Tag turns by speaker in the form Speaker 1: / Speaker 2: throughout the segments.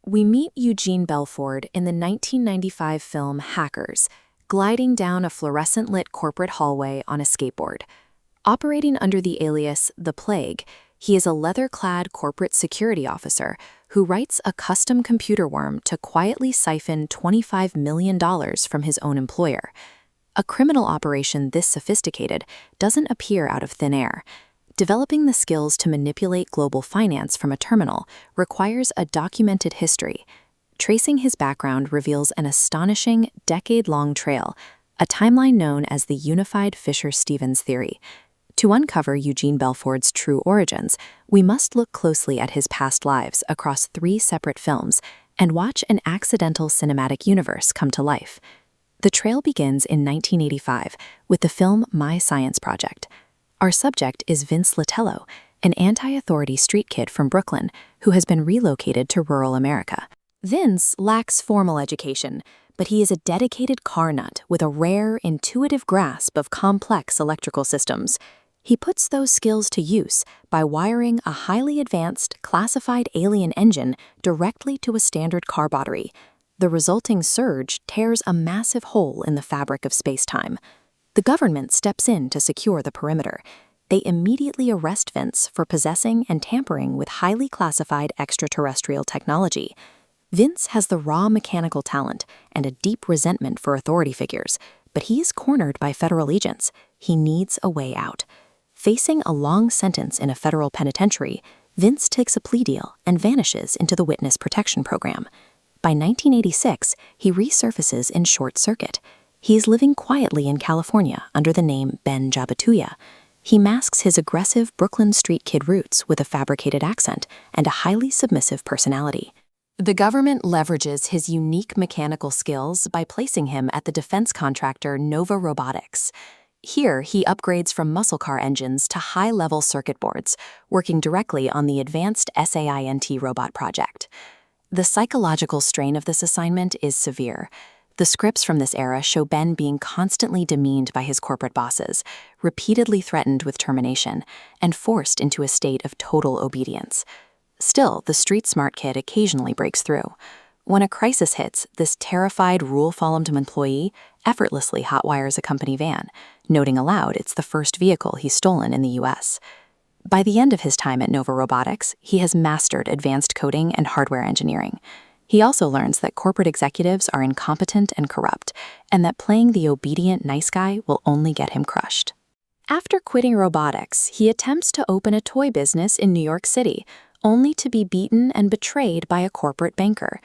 Speaker 1: we meet Eugene Belford in the 1995 film Hackers, gliding down a fluorescent-lit corporate hallway on a skateboard. Operating under the alias The Plague, he is a leather-clad corporate security officer who writes a custom computer worm to quietly siphon $25 million from his own employer. A criminal operation this sophisticated doesn't appear out of thin air. Developing the skills to manipulate global finance from a terminal requires a documented history. Tracing his background reveals an astonishing, decade-long trail, a timeline known as the Unified Fisher-Stevens theory. To uncover Eugene Belford's true origins, we must look closely at his past lives across 3 separate films and watch an accidental cinematic universe come to life. The trail begins in 1985 with the film My Science Project. Our subject is Vince Latello, an anti-authority street kid from Brooklyn who has been relocated to rural America. Vince lacks formal education, but he is a dedicated car nut with a rare, intuitive grasp of complex electrical systems. He puts those skills to use by wiring a highly advanced, classified alien engine directly to a standard car battery. The resulting surge tears a massive hole in the fabric of space-time. The government steps in to secure the perimeter. They immediately arrest Vince for possessing and tampering with highly classified extraterrestrial technology. Vince has the raw mechanical talent and a deep resentment for authority figures, but he is cornered by federal agents. He needs a way out. Facing a long sentence in a federal penitentiary, Vince takes a plea deal and vanishes into the Witness Protection Program. By 1986, he resurfaces in Short Circuit. He is living quietly in California under the name Ben Jabatuya. He masks his aggressive Brooklyn street kid roots with a fabricated accent and a highly submissive personality. The government leverages his unique mechanical skills by placing him at the defense contractor Nova Robotics. Here, he upgrades from muscle car engines to high-level circuit boards, working directly on the advanced SAINT robot project. The psychological strain of this assignment is severe. The scripts from this era show Ben being constantly demeaned by his corporate bosses, repeatedly threatened with termination, and forced into a state of total obedience. Still, the street-smart kid occasionally breaks through. When a crisis hits, this terrified, rule-followed employee effortlessly hotwires a company van, noting aloud it's the first vehicle he's stolen in the U.S. By the end of his time at Nova Robotics, he has mastered advanced coding and hardware engineering. He also learns that corporate executives are incompetent and corrupt, and that playing the obedient nice guy will only get him crushed. After quitting robotics, he attempts to open a toy business in New York City, only to be beaten and betrayed by a corporate banker.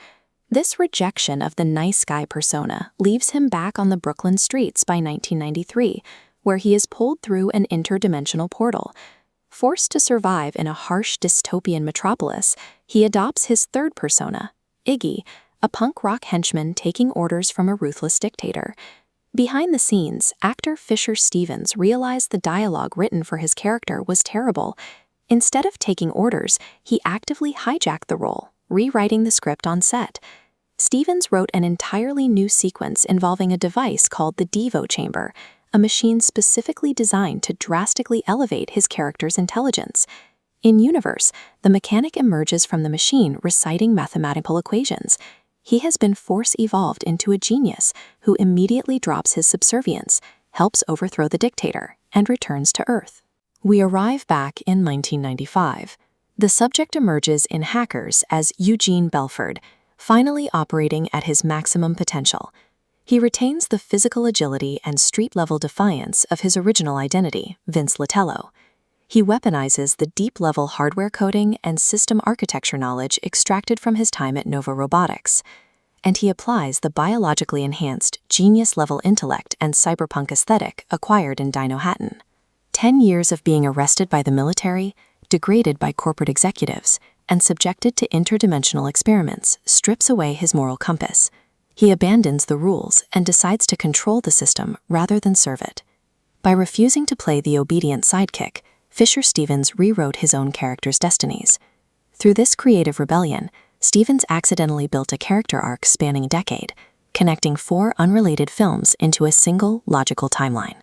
Speaker 1: This rejection of the nice guy persona leaves him back on the Brooklyn streets by 1993, where he is pulled through an interdimensional portal. Forced to survive in a harsh dystopian metropolis, he adopts his third persona, Iggy, a punk rock henchman taking orders from a ruthless dictator. Behind the scenes, actor Fisher-Stevens realized the dialogue written for his character was terrible. Instead of taking orders, he actively hijacked the role, rewriting the script on set. Stevens wrote an entirely new sequence involving a device called the Devo Chamber, a machine specifically designed to drastically elevate his character's intelligence. In universe, the mechanic emerges from the machine reciting mathematical equations. He has been force-evolved into a genius who immediately drops his subservience, helps overthrow the dictator, and returns to Earth. We arrive back in 1995. The subject emerges in Hackers as Eugene Belford, finally operating at his maximum potential. He retains the physical agility and street-level defiance of his original identity, Vince Latello. He weaponizes the deep-level hardware coding and system architecture knowledge extracted from his time at Nova Robotics. And he applies the biologically enhanced, genius-level intellect and cyberpunk aesthetic acquired in Dino Hatton. 10 years of being arrested by the military, degraded by corporate executives, and subjected to interdimensional experiments strips away his moral compass. He abandons the rules and decides to control the system rather than serve it. By refusing to play the obedient sidekick, Fisher-Stevens rewrote his own character's destinies. Through this creative rebellion, Stevens accidentally built a character arc spanning a decade, connecting 4 unrelated films into a single logical timeline.